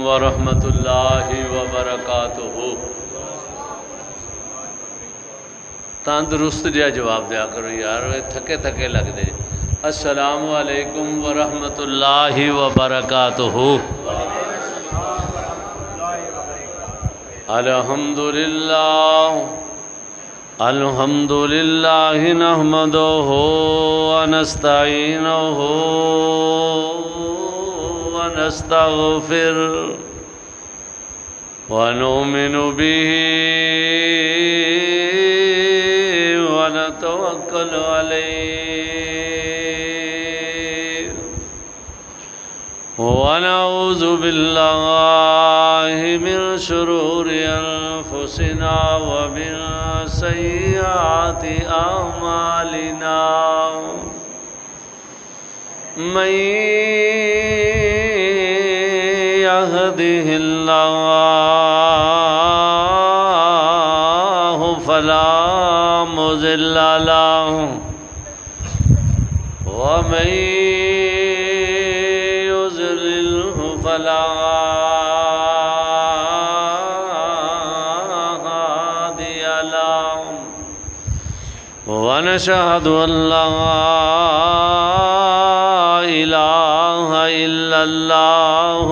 ورحمۃ اللہ وبرکاتہ۔ تندرست جہا جواب دیا کرو یار، تھکے تھکے لگ دے۔ السلام علیکم ورحمۃ اللہ وبرکاتہ۔ الحمد للہ نحمدہ ونستعینہ ونستغفر ونؤمن به ونتوکل علیہ ونعوذ باللہ من شرور انفسنا ومن سیئات اعمالنا من يهده الله فلا مضل له ومن يضلله فلا هادي له ونشهد أن لا إله إلا الله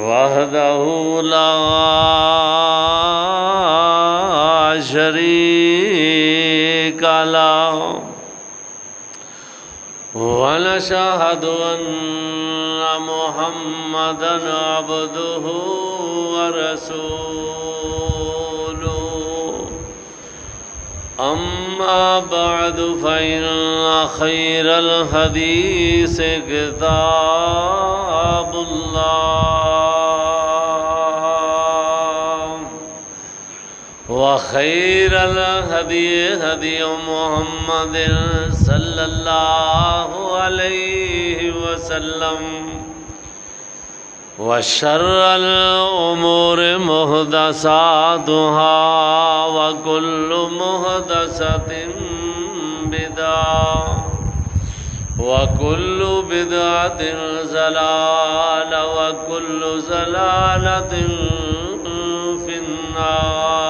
وحده لا شريك له ونشهد أن محمدا عبده ورسوله أما بعد فإن خير الحديث كتاب الله وخير الهدي هدي محمد صلى الله عليه وسلم وشر الأمور محدثاتها وكل محدثة بدعة وكل بدعة ضلالة وكل ضلالة في النار۔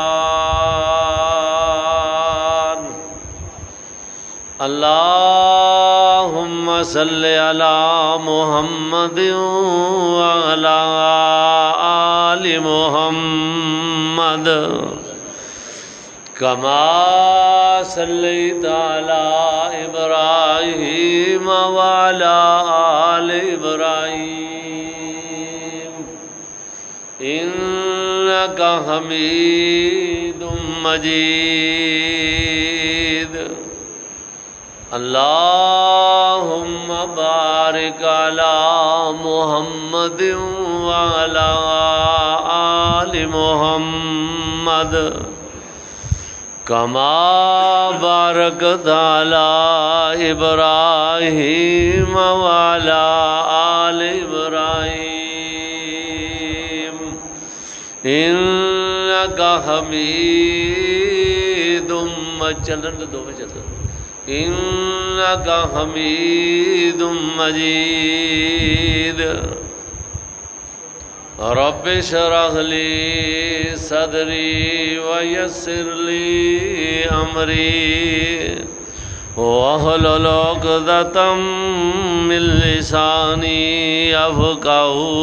اللهم صل على محمد وعلى آل محمد كما صليت على إبراهيم وعلى آل إبراهيم إنك حميد مجيد۔ اللهم بارك على محمد وعلى آل محمد كما باركت على إبراهيم وعلى آل إبراهيم إنك حميد مجيد۔ إنك حميد مجيد۔ رب اشرح لي صدري ويسر لي أمري واحلل عقدة من لساني يفقهوا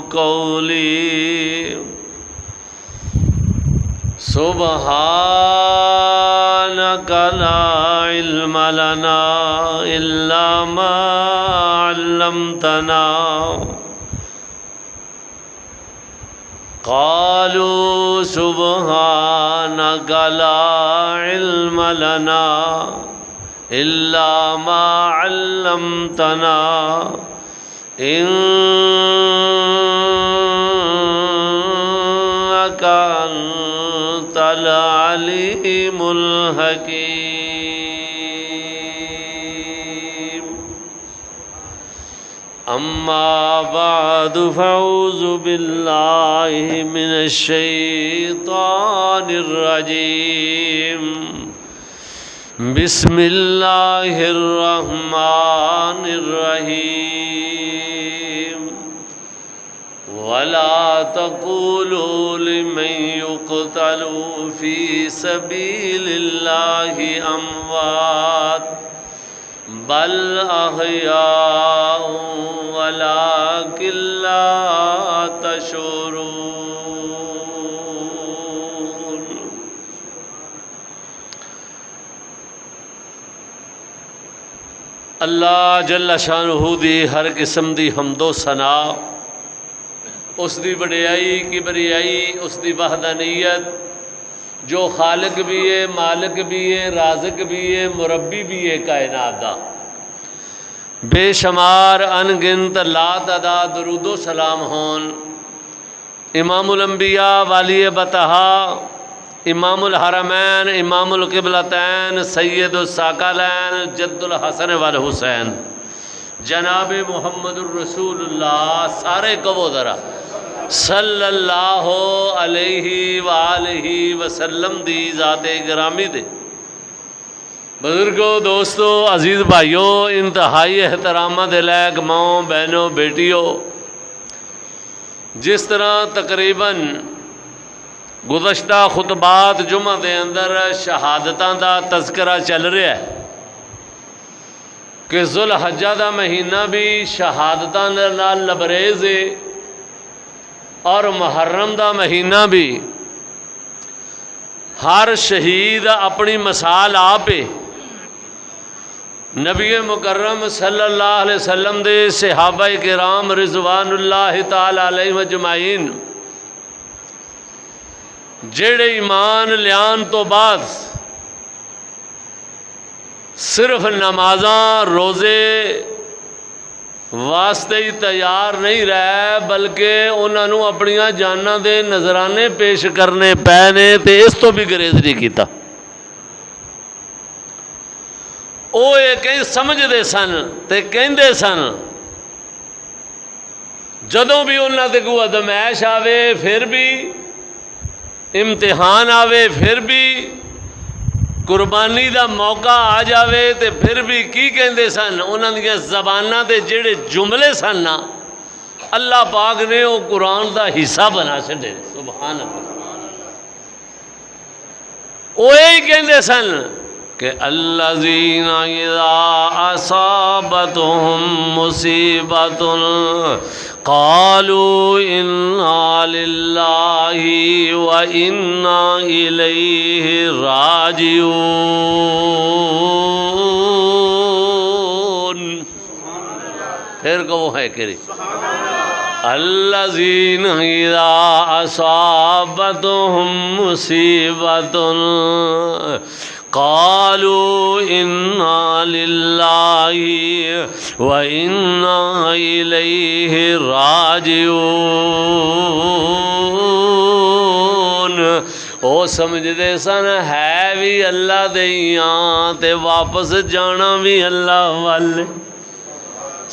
قولي۔ سبحانك لا علم لنا إلا ما علمتنا۔ قالوا سبحانك لا علم لنا إلا ما علمتنا إنك أنت العليم الحكيم۔ أما بعد فأعوذ بالله من الشيطان الرجيم۔ بسم اللہ الرحمن الرحیم۔ ولا تقولوا لمن يقتل في سبيل الله أموات بل أحياء ولكن لا تشعرون. اللہ جل شانہ دی ہر قسم دی حمد و ثنا، اس دی بڑائی کبریائی، اس دی وحدانیت، جو خالق بھی ہے، مالک بھی ہے، رازق بھی ہے، مربی بھی ہے کائنات دا، بے شمار ان گنت لا تعداد درود و سلام ہون امام الانبیاء والی بطحا، امام الحرمین، امام القبلتین، سید الثقلین، جد الحسن والحسین، جناب محمد الرسول اللہ، سارے کہو ذرا صلی اللہ علیہ وآلہ وسلم دی ذات گرامی دے. بزرگوں، دوستو، عزیز بھائیوں، انتہائی احترامہ دے لائق ماؤں، بہنوں، بیٹیوں، جس طرح تقریباً گزشتہ خطبات جمعہ دے اندر شہادتاں دا تذکرہ چل رہا ہے کہ ذوالحجہ دا مہینہ بھی شہادتاں نال لبریز ہے، اور محرم دا مہینہ بھی ہر شہید اپنی مثال آپ ہے. نبی مکرم صلی اللہ علیہ وسلم دے صحابہ کرام رضوان اللہ تعالی علیہ اجمعین جڑے ایمان لیان تو بعد صرف نمازاں روزے واسطے ہی تیار نہیں رہے، بلکہ انہوں نے اپنی جاناں دے نذرانے پیش کرنے پے نے، تے اس تو بھی گریز نہیں کیتا. وہ یہ کہیں سمجھتے سن تے کہندے سن جدوں بھی انہوں تے کوئی ادمائش آوے، پھر بھی امتحان آوے، پھر بھی قربانی دا موقع آ جاوے، تے پھر بھی کی کہندے سن؟ انہاں دیاں زباناں دے جڑے جملے سن نا، اللہ پاک نے وہ قرآن دا حصہ بنا چھڈے. سبحان اللہ. وہ یہی کہندے سن کہ الذین اذا اصابتهم مصیبۃ قالوا انا للہ وانا الیہ راجعون. پھر کہو ہے کہ الذین اذا اصابتهم مصیبۃ قالوا انا للہ وانا الیہ راجعون. او سمجھدے سن ہے بھی اللہ دیاں تے واپس جانا بھی اللہ والے.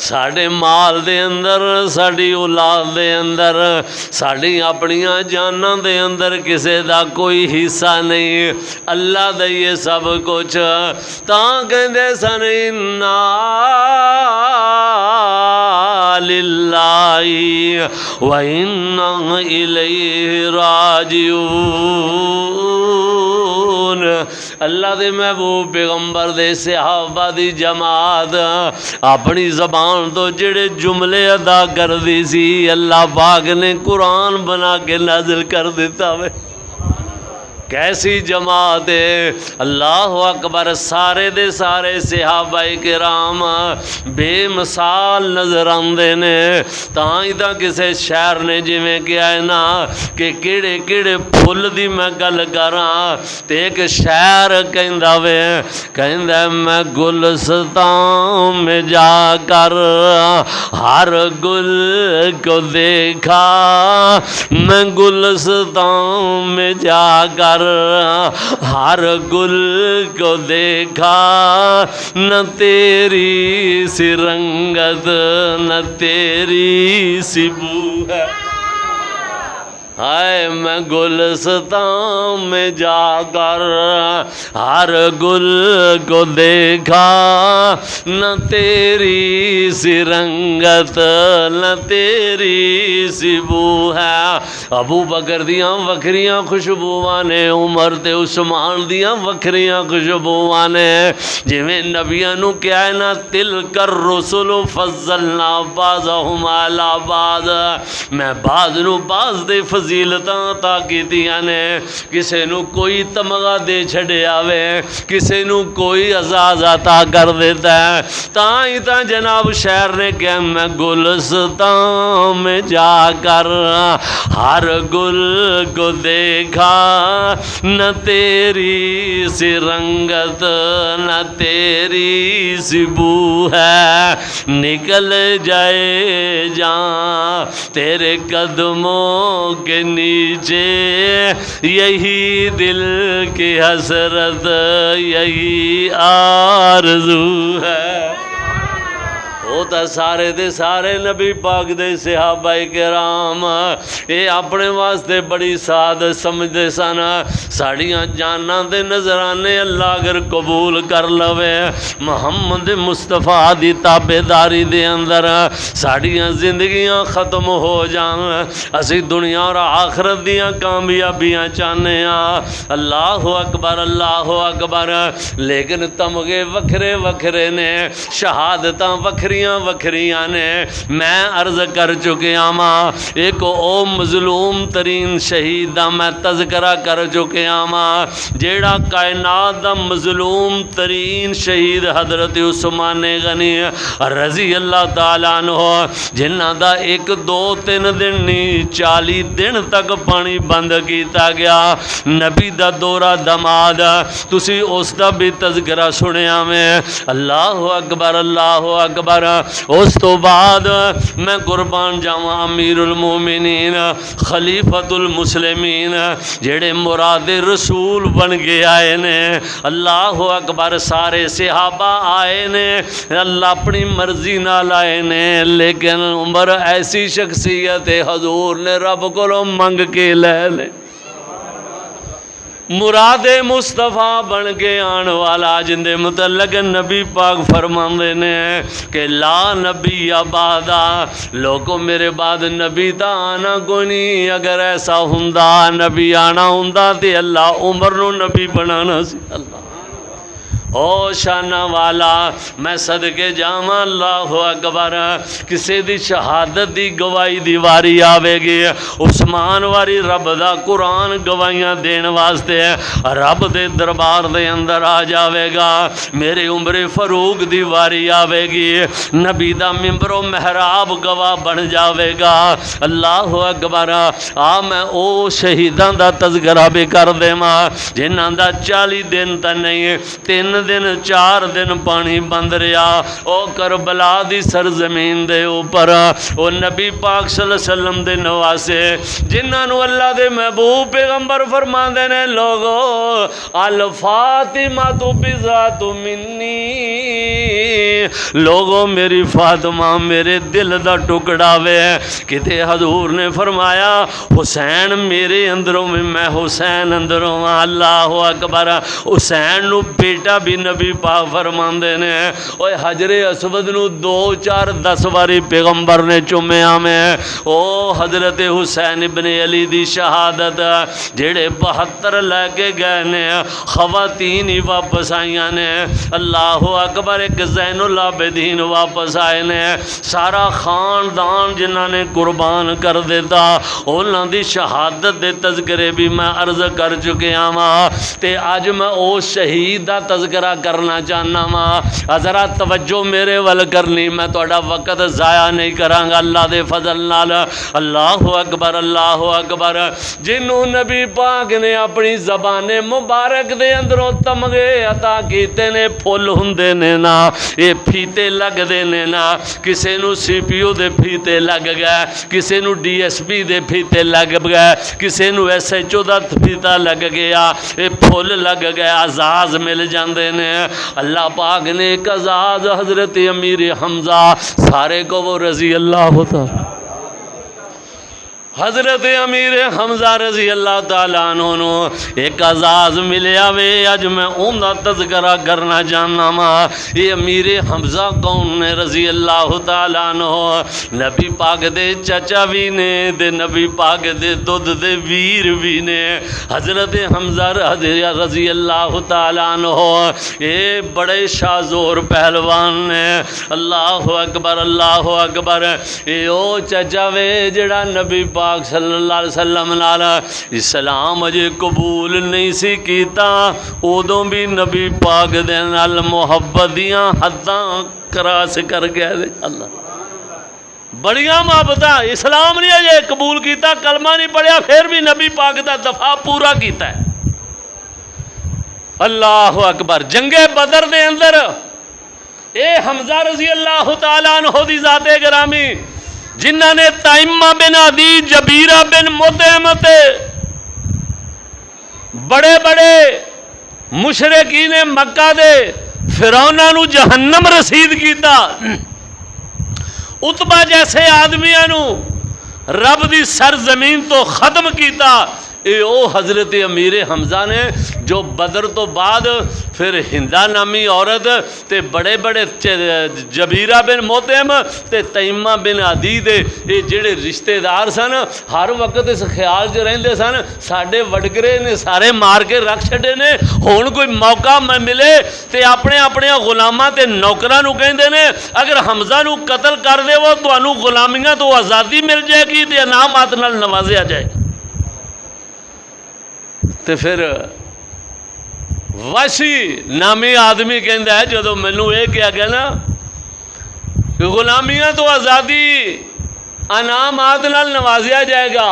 ساڑھے مال دے اندر، ساڑھی اولاد دے اندر، ساڑھی اپنیاں جاناں دے اندر کسے دا کوئی حصہ نہیں، اللہ دے یہ سب کچھ. تاں کہندے سن انا للہ و انا الیہ راجعون. اللہ دے محبوب پیغمبر دے صحابہ دی جماعت اپنی زبان تو جڑے جملے ادا کر دی سی، اللہ پاک نے قرآن بنا کے نازل کر دیتا ہے. کیسی جماعت ہے، اللہ اکبر. سارے دے سارے صحابہ کرام بے مثال نظر آندے نے. تاں ہی تاں کسے شاعر نے جویں کہا ہے نا کہ کیڑے کیڑے پھل دی میں گل کراں، تے ایک شاعر کہندا وے، کہندا میں گلستان میں جا کر ہر گل کو دیکھا، میں گلستان میں جا کر ہر گل کو دیکھا، نہ تیری سی رنگت نہ تیری سی بو ہے. ہائے میں گلستان میں جا کر ہر گل کو دیکھا، نہ تیری سی رنگت نہ تیری سی بو ہے۔ ابو بکر دیاں وکھریاں خوشبوواں نے، عمر تے عثمان دیاں وکھریاں خوشبوواں نے۔ جویں نبیاں نو کیا ہے نا تلک الرسل فضلنا بعضهم علی بعض، میں بعض نو بعض دے فضیلتاں عطا کیتیاں نے، کسے نو کوئی تمغہ دے چھڑیا وے، کسے نو کوئی اعزاز عطا کر دیتا ہے۔ تاں جناب شہر نے کہ میں گلستان میں جا کر ہر گل کو دیکھا، نہ تیری سی رنگت نہ تیری سی بو ہے، نکل جائے جان تیرے قدموں کے نیچے، یہی دل کی حسرت یہی آرزو ہے۔ وہ تا سارے دے سارے نبی پاک دے صحابہ کرام اے اپنے واسطے بڑی سعادت سمجھدے سن۔ ساڑیاں جاناں دے نظرانے اللہ اگر قبول کر لوے، محمد مصطفیٰ دی تابعداری دے اندر ساڑیاں زندگیاں ختم ہو جان، اسی دنیا اور آخرت دیاں کامیابیاں چاہنے ہاں۔ اللہ اکبر اللہ اکبر۔ لیکن تمغے وکھرے وکھرے نے، شہادتاں وکھریاں وکھریاں نے۔ میں عرض کر چکیا ماں، ایک او مظلوم ترین شہید دا میں تذکرہ کر چکیا ماں، جیڑا کائنات دا مظلوم ترین شہید حضرت عثمان غنی رضی اللہ تعالیٰ عنہ، جنہ دا 1 2 3 دن نہیں 40 دن تک پانی بند کیتا گیا۔ نبی دا دورہ دماد، تسی اس دا بھی تذکرہ سنیا میں۔ اللہ اکبر اللہ اکبر۔ اس تو بعد میں قربان جاواں امیر المومنین خلیفۃ المسلمین جڑے مراد رسول بن کے آئے نے، اللہ اکبر، سارے صحابہ آئے نے، اللہ اپنی مرضی نال آئے نے، لیکن عمر ایسی شخصیت حضور نے رب کو منگ کے لے لے۔ مراد مصطفیٰ بن کے آن والا جن دے متعلق نبی پاک فرماندے نے کہ لا نبی بعدا، لوگوں میرے بعد نبی تا آنا کوئی نہیں۔ اگر ایسا ہوندا نبی آنا ہوندا تے اللہ عمر نو نبی بنانا سی۔ اللہ او شانہ والا، میں صدقے جاواں اللہ اکبر، کسے دی شہادت دی گواہی دی واری آوے گی، عثمان واری رب دا قرآن گواہیاں دین واسطے رب دے دربار دے اندر آ جاوے گا۔ میرے عمر فاروق دی واری آوے گی، نبی دا ممبر و محراب گواہ بن جاوے گا۔ اللہ اکبر۔ میں او شہیداں دا تذکرہ بھی کر دے ماں جنہاں دا 40 دن تا نہیں 3 دن 4 دن پانی بند رہا۔ او کربلا دی سرزمین دے اوپر او نبی پاک صلی اللہ علیہ وسلم دے نواسے جنہاں نو اللہ دے محبوب پیغمبر فرماندے نے، لوگو الفاطمہ تو بذات منی، لوگو میری فاطمہ میرے دل دا ٹکڑا وے۔ کتے حضور نے فرمایا حسین میرے اندروں میں حسین اندروں۔ اللہ اکبر۔ حسین نو بیٹا بھی نبی پاک فرماندے نے، اوے حجر اسود نو 2 4 10 واری پیغمبر نے چومیا میں۔ او حضرت حسین ابن علی دی شہادت جڑے 72 لے کے گئے نے، خواتین ہی واپس آئیاں نے۔ اللہ اکبر۔ ایک زین العابدین واپس آئے نے، سارا خاندان جنہاں نے قربان کر دیتا انہاں دی شہادت دے تذکرے بھی میں عرض کر چکیا ماں، تے آج میں او شہید دا تذکرہ کرنا چاہنا ماں۔ ذرا توجہ میرے ول کرنی، میں تہاڈا وقت ضائع نہیں کراں گا اللہ دے فضل نال۔ اللہ اکبر اللہ اکبر۔ جنوں نبی پاک نے اپنی زبان مبارک دے اندروں تمغے عطا کیتے نے، پھل ہوندے نے نا، اے پھیتے لگ دے نے نا، کسے نو سی پی او دے پھیتے لگ گئے، کسے نو ڈی ایس پی دے پھیتے لگ گئے، کسے نو ایس ایچ او دا پھیتا لگ گیا، اے پھل لگ گیا، اعزاز مل جاندے نے۔ اللہ پاک نے ایک اعزاز حضرت امیر حمزہ، سارے کو وہ رضی اللہ ہوتا حضرت امیر حمزہ رضی اللہ تعالیٰ عنہ ایک اعزاز ملیا وے اج میں ان دا تذکرہ کرنا چاہنا وا۔ یہ امیر حمزہ کون نے رضی اللہ تعالیٰ عنہ؟ نبی پاک دے چچا بھی نے تے نبی پاک دے دودھ دے ویر بھی نے۔ حضرت حمزہ رضی اللہ تعالیٰ عنہ یہ بڑے شازور پہلوان نے۔ اللہ اکبر اللہ اکبر۔ یہ او چچا وے جڑا نبی پاک صلی اللہ علیہ وسلم نال اسلام اجے قبول نہیں سی کیتا، ادوں بھی نبی پاک دے نال محبت دیاں حداں کراس کر گئے۔ اللہ بڑیاں محبتاں، اسلام نہیں اجے قبول کیتا، کلمہ نہیں پڑھیا، پھر بھی نبی پاک دا دفاع پورا کیتا ہے۔ اللہ اکبر۔ جنگ بدر دے اندر اے حمزہ رضی اللہ تعالیٰ عنہ دی ذات گرامی جنہاں نے تائمہ بن عدی، جبیرہ بن مطعم تے بڑے بڑے مشرکین مکہ دے فرعوناں نو جہنم رسید کیتا، عتبہ جیسے آدمیاں نو رب دی سرزمین تو ختم کیتا، اے او حضرت امیر حمزہ نے جو بدر تو بعد پھر ہندہ نامی عورت تے بڑے بڑے جبیرہ بن مطعم تے تیمہ بن عدی دے اے جڑے رشتہ دار سن ہر وقت اس خیال جو رہندے سن ساڈے وڈگرے نے سارے مار کے رکھ چھڈے نے، ہن کوئی موقع میں ملے تے اپنے اپنے غلاماں تے نوکراں نو کہندے نے اگر حمزہ نو قتل کر دے وہ تانوں غلامیاں تو آزادی مل جائے گی تے انعامات نال نوازیا جائے گا۔ تے پھر واشی نامی آدمی کہندا ہے جدو مینوں یہ کیا گیا نا کہ غلامیاں تو آزادی انعامات نال نوازیا جائے گا،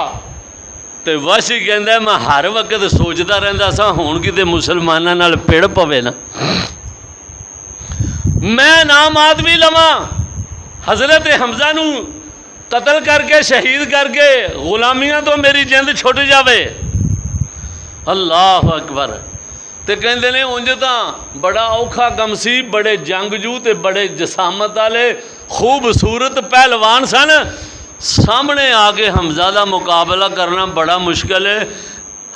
تے واشی کہندا ہے میں ہر وقت سوچدا رہندا سا ہن کتے مسلماناں نال پڑ پوے نا میں انعامات بھی لواں، حضرت حمزہ نو قتل کر کے شہید کر کے غلامیاں تو میری جند چھٹ جاوے۔ اللہ اکبر۔ تے کہندے نے اونج تاں بڑا اوکھا کم سی، بڑے جنگجو تے بڑے جسامت والے خوبصورت پہلوان سن، سامنے آ کے حمزہ دا مقابلہ کرنا بڑا مشکل ہے۔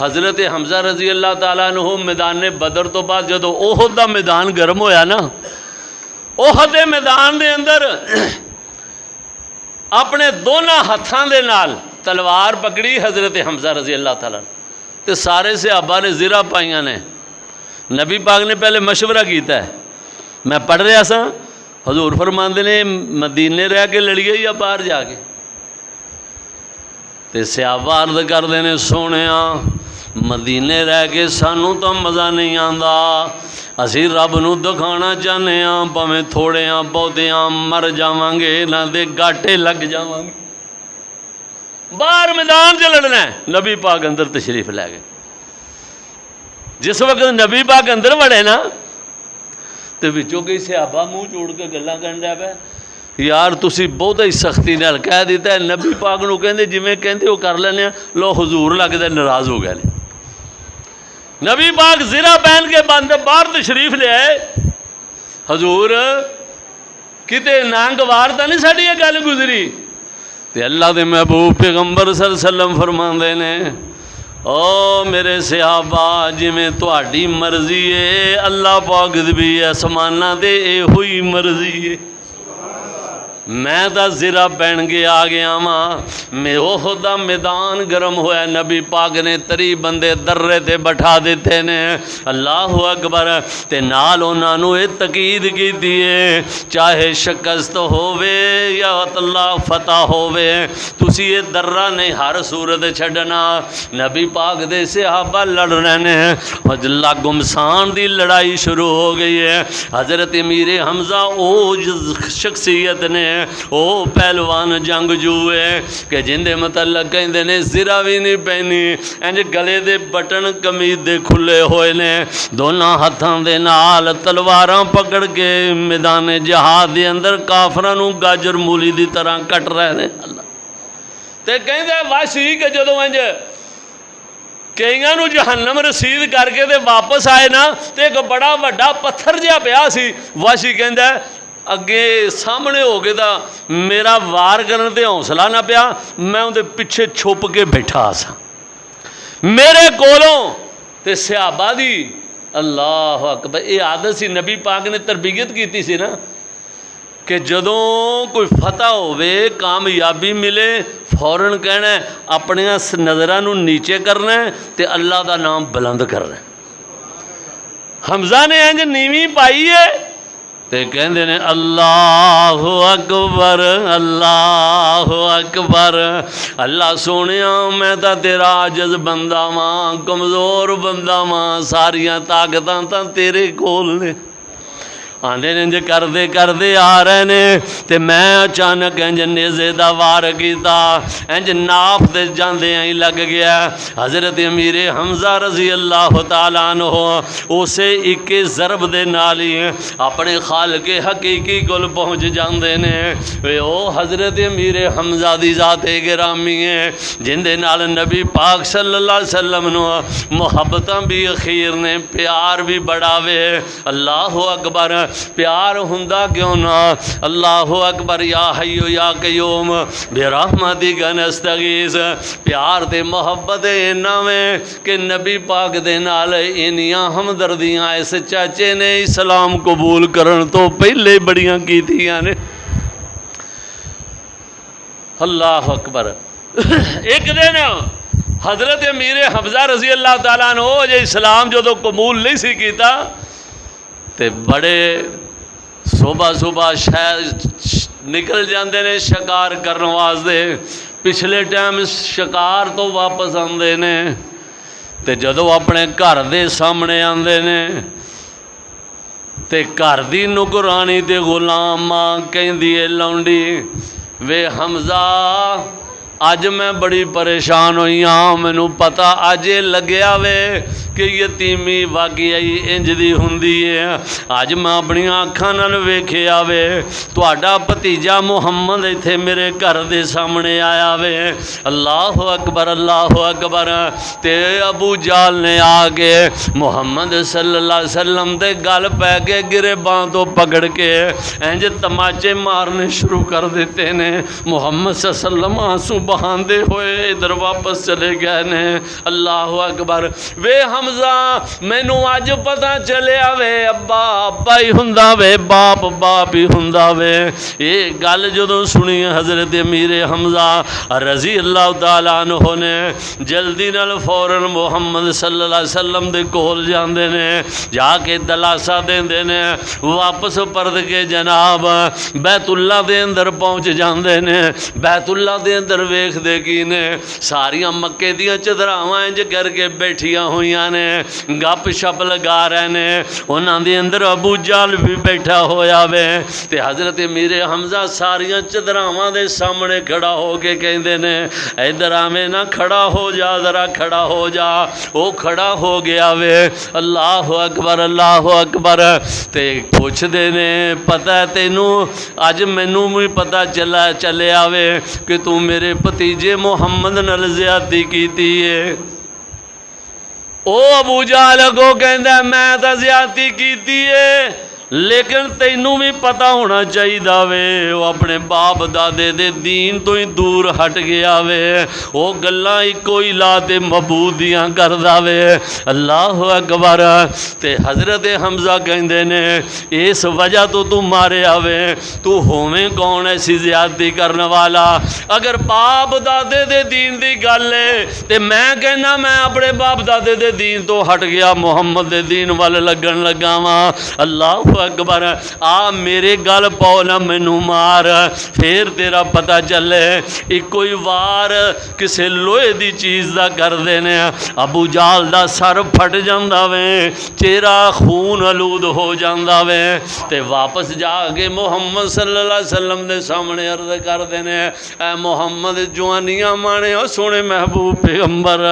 حضرت حمزہ رضی اللہ تعالیٰ عنہ میدان بدر تو بعد جدو احد دا میدان گرم ہویا نا، احد دے میدان دے اندر اپنے دونوں ہتھاں دے نال تلوار پکڑی حضرت حمزہ رضی اللہ تعالیٰ عنہ تے سارے صحابہ نے زرہ پائیاں نے۔ نبی پاک نے پہلے مشورہ کیتا ہے، میں پڑھ رہا سا حضور فرماندے نے مدینے رہ کے لڑیے یا باہر جا کے، تے صحابہ عرض کردے نے سونیاں مدینے رہ کے سانوں تو مزہ نہیں آندا، اسی رب نو دکھانا چاہنے ہاں، پاویں تھوڑے ہاں بہتے ہاں مر جاواں گے نہ دے گاٹے لگ جاواں گے، باہر میدان چ لڑنا ہے۔ نبی پاک اندر تشریف لے گئے۔ جس وقت نبی پاک اندر وڑے نا تو بچوں کئی صحابہ منہ چوڑ کے گلاں کرن لگ پے، یار تسی بہت ہی سختی نال کہہ دیتا ہے، نبی پاک نو کہندے جویں کہندے وہ کر لینے، لو حضور لگدا ناراض ہو گئے۔ نبی پاک زرہ پہن کے بند باہر تشریف لے آئے، حضور کتے نانگوار تا نہیں ساڈی یہ گل گزری؟ تے اللہ دے محبوب پیغمبر صلی اللہ علیہ وسلم فرماندے نے او میرے صحابہ جویں تہاڈی مرضی ہے اللہ پاک دی بھی آسماناں دے اے ہوئی مرضی ہے۔ میں تا زرہ پہن کے آ گیا ماں، میں احد دا میدان گرم ہوا، نبی پاک نے 30 بندے درے تے بٹھا دیتے نے، اللہ اکبر، تے نال انہاں نو اے تقید کیتی ہے چاہے شکست ہووے یا اللہ فتح ہووے تسی اے درہ نہیں ہر صورت چھڈنا۔ نبی پاک دے صحابہ لڑ رہے ہیں، اللہ گمسان دی لڑائی شروع ہو گئی ہے۔ حضرت امیر حمزہ او شخصیت نے او پہلوان جنگجو ہے کہ جن دے متعلق کہندے نے زرہ بھی نہیں پہنی، انج گلے دے بٹن قمیض دے کھلے ہوئے نے، دونوں ہتھاں دے نال تلواراں پکڑ کے میدان جہاد دے اندر کافراں نو گاجر مولی دی طرح کٹ رہے نے۔ اللہ تے کہندے واشی کہ جدوں انج کئیاں نو جہنم رسید کر کے تے واپس آئے نا تے ایک بڑا وڈا پتھر جہا پیا سی، واشی کہندا اگے سامنے ہو گئے تا میرا وار کرنے تے حوصلہ نہ پیا، میں اندر پیچھے چھپ کے بیٹھا سا، میرے کولوں تے صحابہ دی اللہ اکبر۔ یہ عادت سی نبی پاک نے تربیت کیتی سی نا کہ جدوں کوئی فتح ہوئے کامیابی ملے فوراً کہنا ہے اپنے نظراں نوں نیچے کرنا ہے تے اللہ دا نام بلند کرنا ہے۔ حمزہ نے انج نیویں پائی ہے تے کہندے نے اللہ اکبر اللہ اکبر، اللہ سونیا میں تا تیرا عاجز بندہ واں، کمزور بندہ واں، ساریاں طاقتاں تاں تیرے کول نے۔ آندے نے انج کردے کردے آ رہے نے تے میں اچانک انج نیزے دا وار کیتا، انج ناف دے جاندے ہی لگ گیا۔ حضرت امیر حمزہ رضی اللہ تعالیٰ عنہ اسے ایک ضرب دے نال ہی اپنے خالق حقیقی کول پہنچ جاندے نے۔ او حضرت امیر حمزہ دی ذات گرامی ہے جن دے نال نبی پاک صلی اللہ علیہ وسلم نو محبتاں بھی اخیر نے، پیار بھی بڑھاوے۔ اللہ اکبر، پیار ہوندا کیوں نہ، اللہ اکبر، یا حیو یا قیوم برحمتک نستغیث۔ پیار تے محبت اینا میں کہ نبی پاک دے نال انیاں ہمدردیاں اس چاچے نے اسلام قبول کرن تو پہلے بڑیاں کیتیاں نے۔ اللہ اکبر۔ ایک دن حضرت امیر حمزہ رضی اللہ تعالیٰ عنہ جو اسلام جو قبول نہیں سی کیتا تے بڑے صبح صبح نکل جاندے نے شکار کرن واسطے، پچھلے ٹائم شکار تو واپس آندے نے تے جدو اپنے گھر دے سامنے آندے نے تے گھر دی نگرانی تے غلام ماں کہندی ہے لونڈی وے حمزہ اج میں بڑی پریشان ہوئی ہاں، مینوں پتہ اج لگیا وے کہ یتیمی واقعی انج دی ہوندی ہے۔ اج میں اپنی آنکھاں نال ویکھیا وے تہاڈا بھتیجا محمد ایتھے میرے گھر دے سامنے آیا وے۔ اللہ اکبر اللہ اکبر۔ تے ابو جہل نے آ کے محمد صلی اللہ علیہ وسلم دے گل پہ کے گریباں تو پکڑ کے انج تماچے مارنے شروع کر دیتے نے۔ محمد صلی اللہ علیہ وسلم آنسو بہاندے ہوئے ادھر واپس چلے گئے نے۔ اللہ اکبر۔ وے حمزہ مینوں اج پتہ چلیا وے ابا ابا ہی ہوندا وے، باپ باپ ہی ہوندا وے۔ یہ گل جدوں سنی حضرت امیر حمزہ رضی اللہ تعالیٰ عنہ نے جلدی نال فوراً محمد صلی اللہ علیہ وسلم دے کول جاندے نے، جا کے دلاسا دیندے نے، واپس پرد کے جناب بیت اللہ دے اندر پہنچ جاندے نے۔ بیت اللہ دے اندر ویکھ دے کی نے ساریاں مکے دیاں چدراواں انج کر کے بیٹھیاں ہوئیاں نے، گپ شپ لگا رہے نے۔ انہاں دے اندر ابو جہل بھی بیٹھا ہویا وے تے حضرت امیر حمزہ ساریاں چدراواں دے سامنے کھڑا ہو کے کہندے نے ادھر آویں نہ، کھڑا ہو جا ذرا، کھڑا ہو جا۔ وہ کھڑا ہو گیا وے۔ اللہ اکبر اللہ اکبر۔ تے پوچھ دے نے پتہ ہے تینوں اج مینوں بھی پتہ چلیا وے کہ تو میرے بھتیجے محمد نال زیادتی کیتی ہے۔ او ابو جہل کو کہندا میں تا زیادتی کیتی ہے لیکن تینوں بھی پتہ ہونا چاہیے وے وہ اپنے باپ دادے دے دین تو ہی دور ہٹ گیا وے، وہ گلاں اکو ہی لا تے معبود دیاں کردا وے۔ اللہ اکبر۔ تے حضرت حمزہ کہندے نے اس وجہ تو ماریا وے، تو ہوویں کون ایسی زیادتی کرنے والا؟ اگر باپ دادے دے دین دی گل ہے تے میں کہنا میں اپنے باپ دادے دے دین تو ہٹ گیا، محمد دے دین وال لگن لگا واں۔ اللہ اکبر۔ آ میرے گل پاؤ نہ مینوں مار، پھر تیرا پتہ چلے۔ ایک کوئی وار کسے لوہے دی چیز دا کر دینے، ابو جہل دا سر پھٹ جاندا وے، چہرہ خون آلود ہو جاندا وے تے واپس جا کے محمد صلی اللہ علیہ وسلم دے سامنے عرض کر دینے اے محمد جوانیاں مانے او سونے محبوب پیغمبر،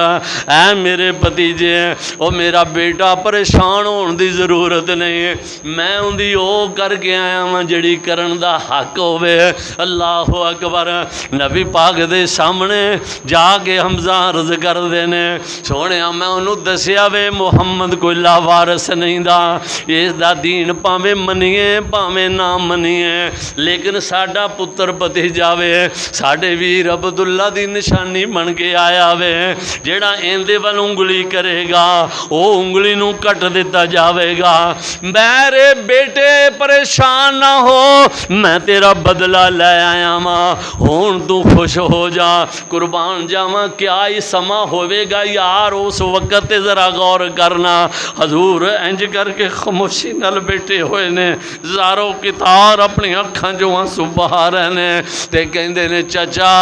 اے میرے بھتیجے او میرا بیٹا پریشان ہون دی ضرورت نہیں، میں میں اندی او کر کے آیا ہاں جڑی کرن دا حق ہوے۔ اللہ اکبر۔ نبی پاک دے سامنے جا کے حمزہ عرض کر دینے سونیا میں انہوں دسیا وے محمد کوئی لاوارس نہیں دا، اس دا دین پاویں منیے پاویں نہ منیے، لیکن ساڈا پتر بھتیجا وے ساڈے ویر عبداللہ دی نشانی بن کے آیا وے، جیڑا ایندے ول انگلی کرے گا او انگلی نو کٹ دیتا جاوے گا۔ میرے بیٹے پریشان نہ ہو، میں تیرا بدلہ لے آیا ماں، ہون تو خوش ہو جا، قربان جاواں کیا ہی سما ہوئے گا یار، اس وقت ذرا غور کرنا۔ حضور انج کر کے خاموشی نال بیٹھے ہوئے نے، زارو کتار اپنی اکھاں جو آنسو بہا رہے نے تے کہندے نے چچا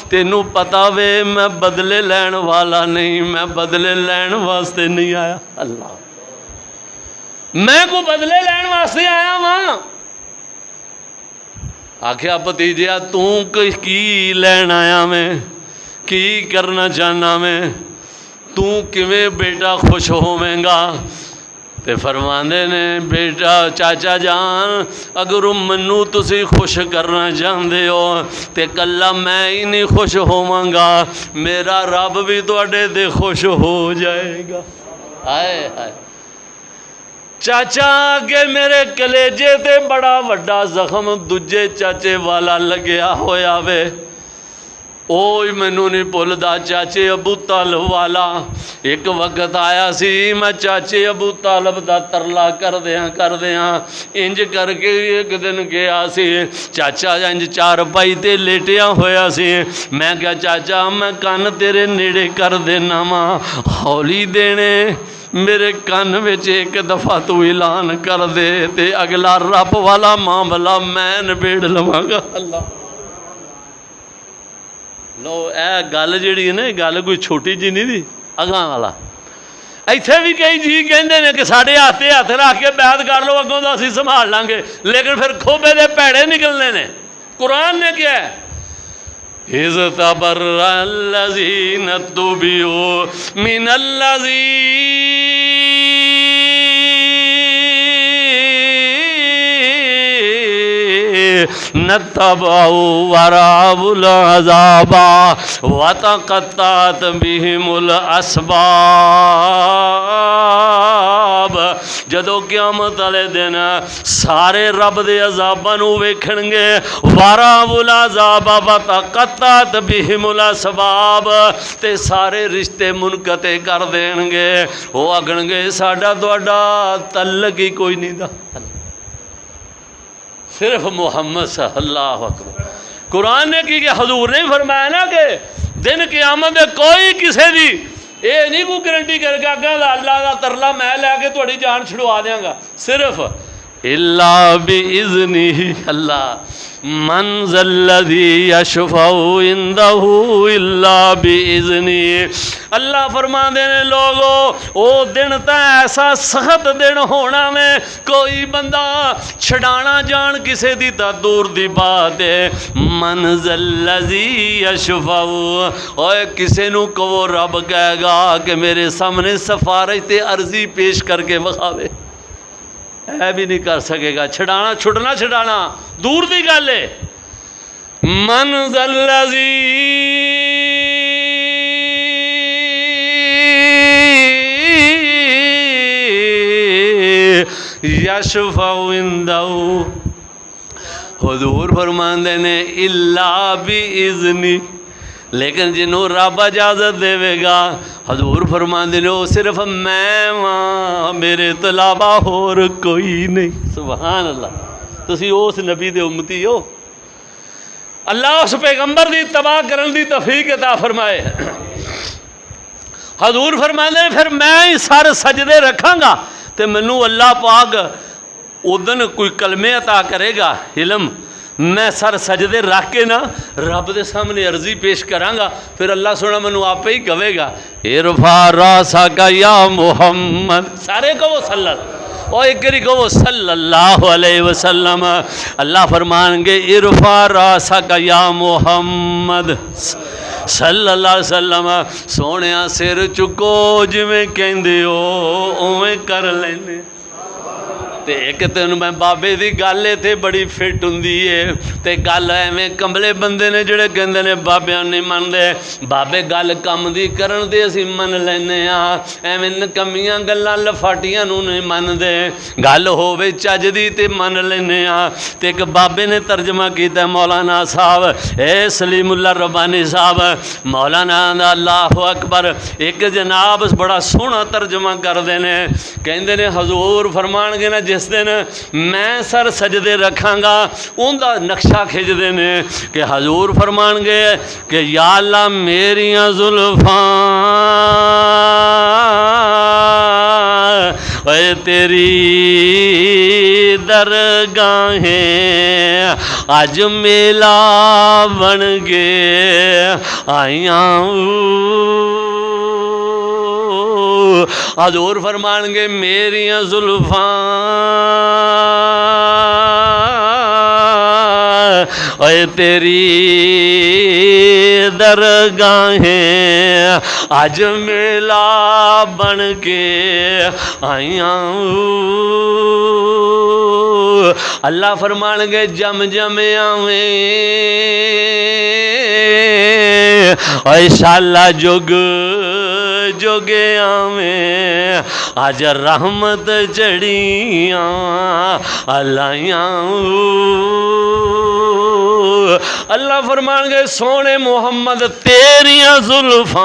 تینوں پتا وے میں بدلے لین والا نہیں، میں بدلے لین واسطے نہیں آیا۔ اللہ میں کو بدلے لین واسطے آیا ماں۔ آکھیا بھتیجیا توں کی لین آیا میں، کی کرنا چاہنا میں، توں کیویں بیٹا خوش ہوویں گا؟ تے فرماندے نے بیٹا چاچا جان اگر منو تسی خوش کرنا چاہندے ہو تے کلا میں ہی نہیں خوش ہوواں گا، میرا رب بھی تواڈے تے خوش ہو جائے گا۔ ہائے ہائے چاچا کہ میرے کلیجے تے بڑا وڈا زخم دجے چاچے والا لگیا ہویا وے، اوئی مینوں نہیں بھولدا چاچے ابو طالب والا۔ ایک وقت آیا سی میں چاچے ابو طالب دا ترلا کر دیاں انج کر کے ایک دن گیا سی، چاچا انج چار پائی تے لیٹیا ہویا سی، میں کہا چاچا میں کان تیرے نیڑے کر دینا ماں، ہولی دینے میرے کان وچ ایک دفعہ تو اعلان کر دے تے اگلا رب والا معاملہ میں نبیڑ لواں گا۔ اللہ لو اے گل جیڑی ہے نا گل کوئی چھوٹی جی نہیں دی، اگاں والا ایتھے بھی کئی جی کہندے نے کہ ساڈے ہاتھے ہاتھ رکھ کے بیعت کر لو اگوں دا اسی سنبھال لیں گے، لیکن پھر کھوبے دے پیڑے نکلنے نے۔ قرآن نے کیا ہے اِذْ تَبَرَّأَ الَّذِينَ اتُّبِعُوا مِنَ الَّذِينَ اتَّبَعُوا وَرَأَوُا الْعَذَابَ وَتَقَطَّعَتْ بِهِمُ الْأَسْبَابُ۔ جدو قیامت والے دن سارے رب دے عذاباں نو ویکھن گے، وَرَأَوُا الْعَذَابَ وَتَقَطَّعَتْ بِهِمُ الْأَسْبَابُ تے سارے رشتے منقطع کر دین گے، وہ آکھن گے ساڈا تہاڈا تعلق ہی کوئی نہیں دا، صرف محمد صلی اللہ اکبر۔ قرآن نے کی کہ حضور نے فرمایا نا کہ دن قیامت میں کوئی کسے دی اے نہیں کوئی گارنٹی کر کے آگے اللہ کا ترلا میں لے کے تھوڑی جان چھڑوا دیاں گا، صرف الا باذنہ، اللہ من ذا الذی یشفع عنده الا باذنہ۔ اللہ فرماندے نے لوگو او دن تا ایسا سخت دن ہونا میں کوئی بندہ چھڑانا جان کسے دی تا دور دی بات ہے۔ من ذا الذی یشفع، اوے کسے نو کو رب کہے گا کہ میرے سامنے سفارش تے عرضی پیش کر کے بخاوے، اے بھی نہیں کر سکے گا، چھڑانا چھڑانا دور دی گل ہے۔ من ذا الذی یشفع عنده، حضور فرماندے نے الا باذنہ، لیکن جنہوں رب اجازت دے گا، حضور فرماندے نے وہ صرف میں وہاں، میرے تو علاوہ اور کوئی نہیں۔ سبحان اللہ، تسی اس نبی دے امتی ہو، اللہ اس پیغمبر دی اتباع کرن دی توفیق عطا فرمائے۔ حضور فرماندے نے پھر میں ہی سر سجدے رکھاں گا تے منوں اللہ پاک ادن کوئی کلمے عطا کرے گا علم، میں سر سجدے رکھ کے نا رب دے سامنے عرضی پیش کراں گا، پھر اللہ سونا منو آپ ہی کہے گا ارفع راسک یا محمد، سارے کو وہ صلی اللہ اور ایک کری کو وہ صلی اللہ علیہ وسلم، اللہ فرمان گے ارفع راسک یا محمد صلی اللہ علیہ وسلم، سونیا سر چکو جویں کہندے ہو اویں کر لینے۔ تے ایک تینوں میں بابے دی گل تے بڑی فٹ ہوندی ہے تے گل ایویں کملے بندے نے جڑے کہندے نے بابیاں نہیں مندے بابے گل کم دی کرن تے اسی من لینے ہاں ایویں نکمیاں گلاں لفاٹیاں نوں نہیں مندے گل ہووے چج دی تے من لینے ہاں تے ایک بابے نے ترجمہ کیتا مولانا صاحب اے سلیم اللہ ربانی صاحب مولانا دا اللہ اکبر ایک جناب بڑا سونا ترجمہ کردے نے کہندے نے حضور فرمان گے نا جس دن میں سر سجدے رکھاں گا اون دا نقشہ کھچ دے نے کہ حضور فرمان گے کہ یا اللہ میریاں زلفاں اے تیری درگاہیں اج میلا بن گے آئیاں حضور فرمان گے میریاں زلفاں اے تیری درگاہیں اج میلا بن کے آئیاں اللہ فرمان گے جم جم آویں اے شالا جگ جوگے آویں آج رحمت چڑیاں اللہیاں اللہ فرمان گے سونے محمد تیریاں زلفاں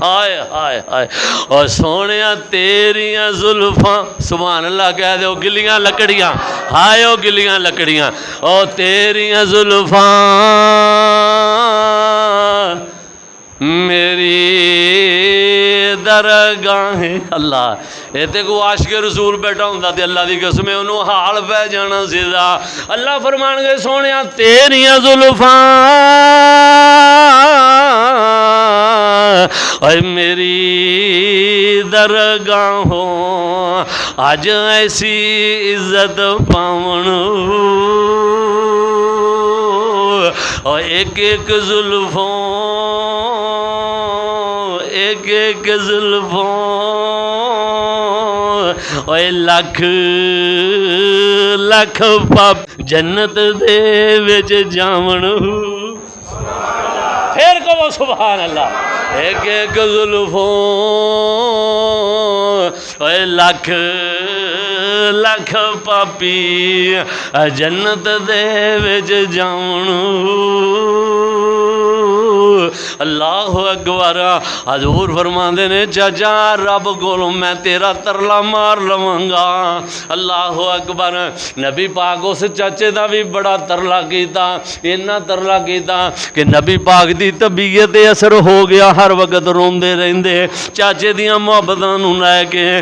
ہائے ہائے ہائے اور سونیاں تیریاں زلفاں سبحان اللہ کہہ دے گلیاں لکڑیاں ہائے او گلیاں لکڑیاں اور تیریاں زلفاں میری درگاہیں اللہ ایتے کو عاشق رسول بیٹھا ہوں تے اللہ دی قسم انہوں حال پہ جانا سیدھا اللہ فرمان گے سونیاں تیریاں زلفاں اے میری درگاہوں آج ایسی عزت پاون اور ایک ایک زلفوں ایک ایک زلفوں اے لکھ لکھ پاپ جنت دے وچ جاون پھر کہو سبحان اللہ ایک ایک زلفوں اے لکھ لکھ پاپی جنت دے وچ جاون اللہ اکبر حضور فرماندے نے چاچا رب کولوں میں تیرا ترلا مار لواں گا اللہ اکبر نبی پاک اس چاچے دا بھی بڑا ترلا کیتا اتنا ترلا کیتا کہ نبی پاک دی طبیعت اثر ہو گیا ہر وقت روندے رہندے چاچے دیاں محبتاں نوں لے کے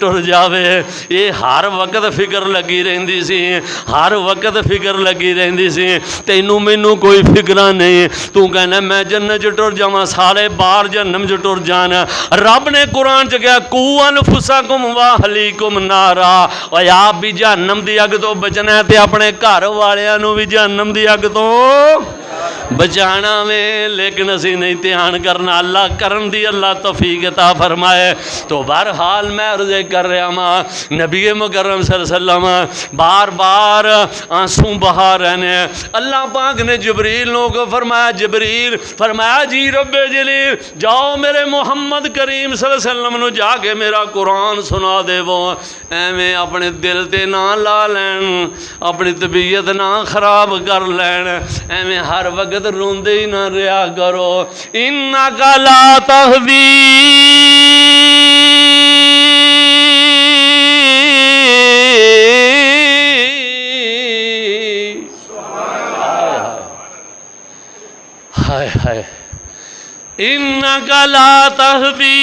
ٹر جاوے یہ ہر وقت فکر لگی رہندی سی ہر وقت فکر لگی رہندی سی تینوں مینوں کوئی فکر نہیں تو کہنا میں جنت چ ٹر جاواں سارے باہر جہنم چ ٹر جان رب نے قرآن چ کہا قو انفسکم واہلیکم نارا اور آپ بھی جہنم دی اگ تو بچنا ہے تے اپنے گھر والیاں نوں بھی جہنم دی اگ تو بچانا میں لیکن اسی نہیں دھیان کرنا اللہ کرن دی اللہ توفیق عطا فرمائے تو بہرحال میں عرض کر رہا ہوں نبی مکرم صلی اللہ علیہ وسلم بار بار آنسو بہا رہنے اللہ پاک نے جبریل کو فرمایا جبریل فرمایا جی رب جلیل جاؤ میرے محمد کریم صلی اللہ علیہ وسلم نو جا کے میرا قرآن سنا دے وہ ایویں اپنے دل تے نہ لا لین اپنی طبیعت نہ خراب کر لین ایویں ہر وقت روندے ہی نہ رہا کرو انک لا تہدی ہائے ہائے انک لا تہدی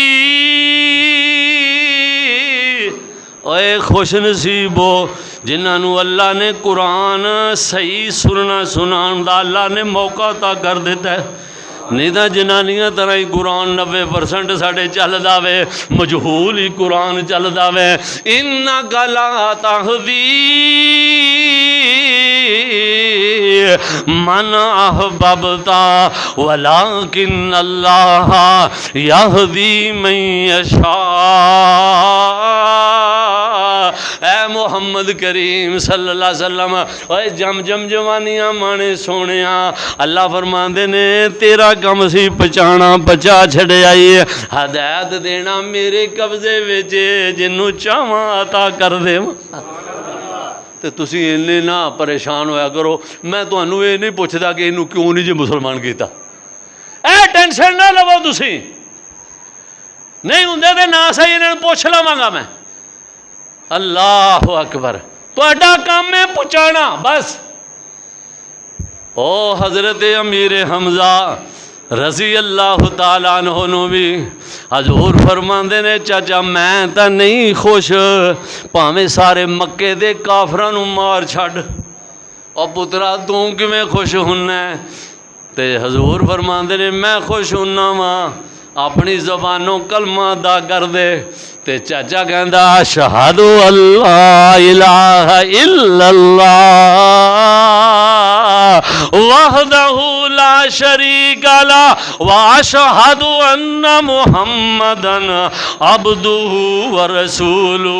اے خوش نصیبو جنہوں اللہ نے قرآن صحیح سننا سنان دا اللہ نے موقع تا کر دیتا ہے نہیں تو جنانیاں طرح ہی قرآن 90% ساڑھے چل داوے مجہول ہی قرآن چل داوے انک لا تہدی من احببتا ولکن اللہ یہدی من یشاء۔ اے محمد کریم صلی اللہ علیہ وسلم، اے جم جم جوانیاں مانے سونیا، اللہ فرماندے نے تیرا کم سی پچانا پچا چھڑے آئی، ہدایت دینا میرے قبضے وچ جنوں چاہواں عطا کر دے۔ تے تسی انہیں نہ پریشان ہویا کرو، میں تانوں یہ نہیں پوچھدا کہ انہوں کیوں نہیں جی مسلمان کیتا، اے ٹینشن نہ لو، تسی نہیں ہوندے تے نہ صحیح انہوں پوچھ لواں گا میں۔ اللہ اکبر، تہاڈا کام ہے پہنچانا بس۔ او حضرت امیر حمزہ رضی اللہ تعالیٰ عنہ نو بھی حضور فرماندے نے چاچا میں تا نہیں خوش پاویں سارے مکے دے کافراں نو مار چھڈ، او پترا تو کیویں خوش ہونا ہے؟ تے حضور فرماندے نے میں خوش ہونا واں اپنی زبانوں کلمہ ادا کر دے۔ تے چاچا کہندا اشہد اللہ الہ الا اللہ وحدہ لا شریک لہ واشہد ان محمدا عبدہ ورسولہ۔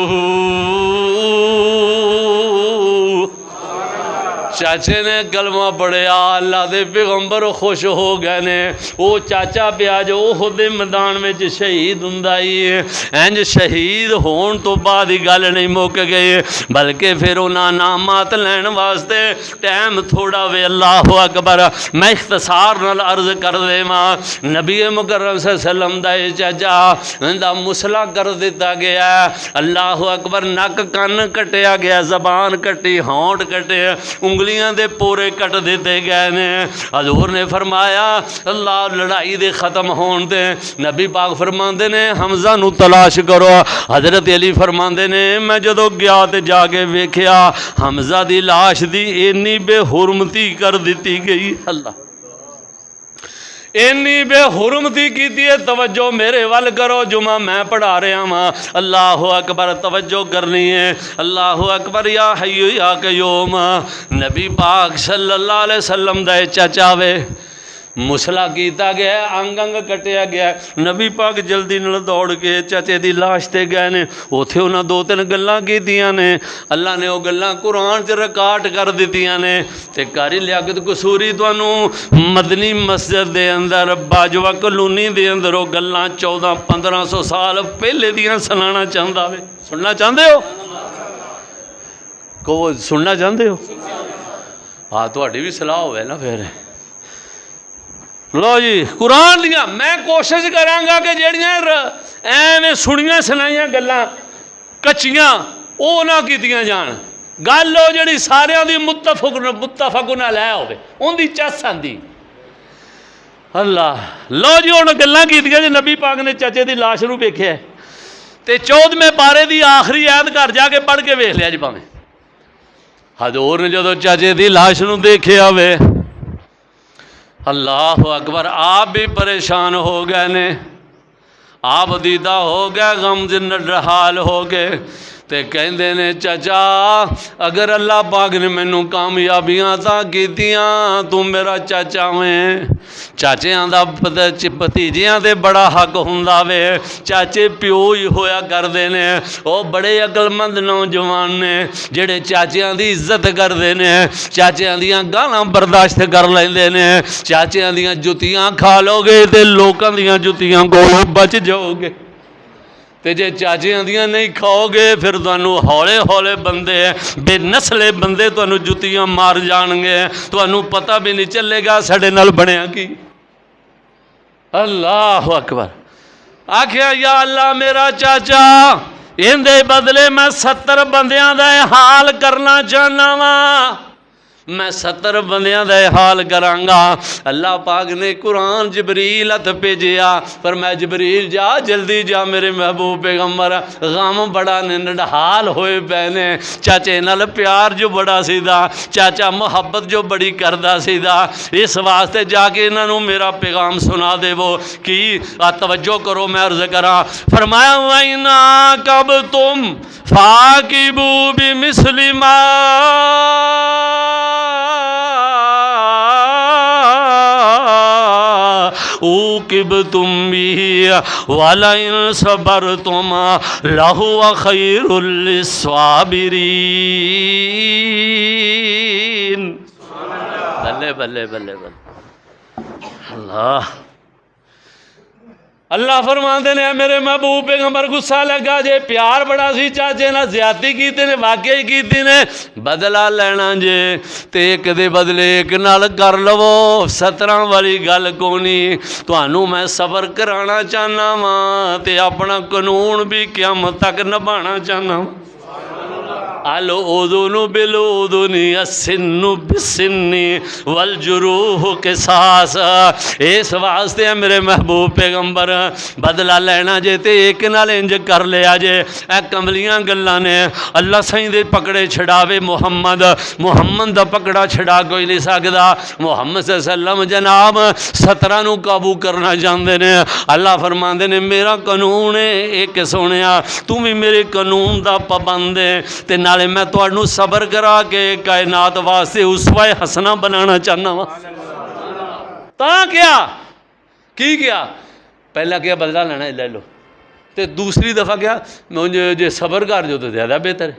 چاچے نے کلمہ پڑھیا، اللہ دے پیغمبر خوش ہو گئے نے۔ وہ چاچا پیا جو احد میدان میں شہید ہندائی، انج شہید ہون تو بعد ہی گل نہیں مک گئی، بلکہ پھر انہاں نامات لین واسطے ٹائم تھوڑا وے۔ اللہ اکبر، میں اختصار نال عرض کر دے ماں، نبی مکرم صلی اللہ علیہ وسلم دا چاچا اندہ مسئلہ کر دیتا گیا، اللہ اکبر، نک کن کٹیا گیا، زبان کٹی، ہونٹ کٹے، انگلیاں دے پورے کٹ دیتے گئے نے۔ حضور نے فرمایا اللہ لڑائی دے ختم ہون دے، نبی پاک فرماندے نے حمزہ نو تلاش کرو۔ حضرت علی فرماندے نے میں جدو گیا تے جا کے ویکھیا حمزہ دی لاش دی اینی بے حرمتی کر دیتی گئی، اللہ اینی بے حرمتی کیتی ہے۔ توجہ میرے وال کرو، جمعہ میں پڑھا رہا ہاں، اللہ اکبر، توجہ کرنی ہے۔ اللہ اکبر، یا حی یا قیوم، نبی پاک صلی اللہ علیہ وسلم دا چاچا وے، مسئلہ کیتا گیا، انگ انگ کٹیا گیا، نبی پاک جلدی نال دوڑ کے چاچے دی لاش تے گئے نے، اوتھے انہاں دو تین گلاں کیتیاں نے، اللہ نے وہ گلاں قرآن چ ریکارڈ کر دتیاں نے۔ تے قاری لیاقت قصوری تانوں مدنی مسجد دے اندر باجوہ کلونی دے اندر وہ گلاں 1400-1500 سال پہلے دیاں سنانا چاہندا وے۔ سننا چاہندے ہو؟ کو سننا چاہندے ہو؟ ہاں تہاڈی بھی صلاح ہوئے نا پھر۔ لو جی قرآن دیا میں کوشش کرانگا کہ جیڑیاں ایویں سنیاں سنائیاں گلاں کچیاں او نہ کیتیاں جان، گل ہو جڑی ساریاں دی متفقن علیہ ہوے ان دی چس آندی۔ اللہ لو جی ہن گلاں کیتیاں جی نبی پاک نے چچے دی لاش نو ویکھیا تے 14ویں پارے دی آخری آیت گھر جا کے پڑھ کے ویکھ لیا جی پاویں۔ حضور نے جدو چچے دی لاش نو دیکھیا وے، اللہ اکبر، آپ بھی پریشان ہو گئے نے، آپ دیدہ ہو گئے، غم زندہ حال ہو گئے، تے کہندے نے چچا اگر اللہ پاک نے مینوں کامیابیاں عطا کیتیاں تو میرا چاچا میں، چاچیاں دا بھتیجیاں تے بڑا حق ہوندا وے، چاچے پیو ہی ہویا کردے نے، او بڑے عقل مند نوجوان نے جڑے چاچیاں دی عزت کردے نے، چاچیاں دیاں گالاں برداشت کر لیندے نے، چاچیاں دیاں جتیاں کھا لو گے تے لوکاں دیاں جتیاں کو بچ جاؤ گے، تے جے چاچیاں دیاں نہیں کھاؤ گے پھر تانوں ہولے ہولے بندے بے نسلے بندے تانوں جتیاں مار جان گے، تانوں پتہ بھی نہیں چلے گا ساڈے نال بنیا کی۔ اللہ اکبر، آکھیا یا اللہ میرا چاچا ان دے بدلے میں 70 بندیاں دا حال کرنا چاہنا وا، میں 70 بندیاں دا حال کرانگا۔ اللہ پاک نے قرآن جبریل ات بھیجیا، پر میں جبریل جا جلدی جا میرے محبوب پیغمبر، غم بڑا نڈھال ہوئے پہنے، چاچے نال پیار جو بڑا سیدھا، چاچا محبت جو بڑی کردہ سیدھا، اس واسطے جا کے انہوں میرا پیغام سنا دے وہ کی توجہ کرو میں عرض کرا۔ فرمایا وَإِنَا کب تم فَاقِبُوا بِمِثْلِ مَا عوقبتم به ولئن صبرتم لهو خیر للصابرین۔ بلے بلے بلے بلے اللہ اللہ فرماندے نے میرے محبوب پیغمبر غصہ لگا جے پیار بڑا سی چاچے نہ زیادتی کیتے نے واقعی کیتی نے بدلہ لینا جے تے ایک دے بدلے ایک نال کر لو 17 والی گل کونی تانوں میں صبر کرانا چاہنا وا تے اپنا قانون بھی قیامت تک نبھانا چاہنا وا۔ الأذن بالأذن السن بالسن والجروح قصاص۔ اس واسطے میرے محبوب پیغمبر بدلہ لینا جے تے ایک نال انج کر لیا جے اے کملیاں گلاں نے اللہ سائیں دے پکڑے چھڑاوے محمد دا پکڑا چھڑا کوئی نہیں سکدا۔ محمد صلی اللہ علیہ وسلم جناب 17 نو قابو کرنا چاہندے نے اللہ فرماندے نے میرا قانون ہے ایک سونیا تو بھی میرے قانون دا پابند ہے تے نالے میں تانوں صبر کرا کے کائنات واسطے اسوہ حسنہ بنانا چاہنا وا۔ تاں کیا کی کیا پہلا کیا بدلہ لینا لے لو تے دوسری دفعہ کیا جے صبر کر جو تو زیادہ بہتر ہے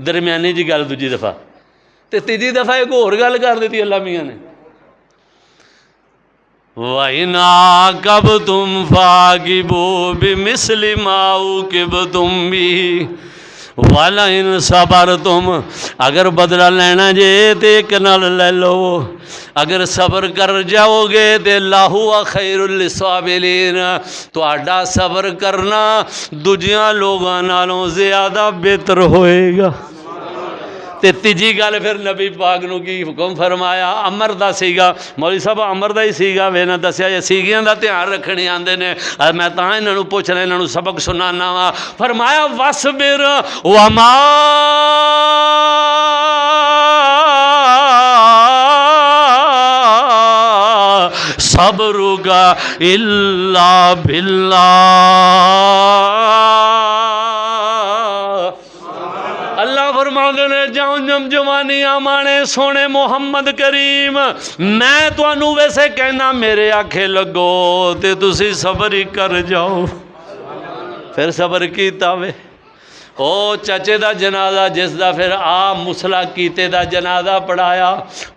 درمیانی جی گل دوجی دفعہ تے تیجی دفعہ ایک اور گل کر دیتی اللہ میاں نے وَإِنْ عَاقَبْتُمْ فَعَاقِبُوا بِمِثْلِ مَا عُوقِبْتُمْ بِهِ وَلَئِنْ صَبَرْتُمْ اگر بدلہ لینا جے تے ایک نال لے لو اگر صبر کر جاؤ گے تے لَهُوَ خَيْرٌ لِلصَّابِرِينَ تو آڈا صبر کرنا دوجیاں لوگاں نالوں زیادہ بہتر ہوئے گا۔ تے تیجی گل پھر نبی پاک نو کی حکم فرمایا امر دا سیگا مولوی صاحب امر دا ہی سیگا وے نہ دسیا یہ سیگیاں دا دھیان رکھنے آندے نے میں تاں انہاں نو پوچھنا انہاں نو سبق سنانا وا فرمایا وَاصْبِرْ وَمَا صَبْرُكَ إِلَّا بِاللَّهِ۔ اللہ فرماندے نے جاؤں جم جوانی آمانے سونے محمد کریم میں تو انو ویسے کہنا میرے آنکھیں لگو تے تسی صبر ہی کر جاؤ پھر صبر کیتا وے او چچے دا جنازہ جس دا پھر مسلح کیتے دا جنازہ پڑھایا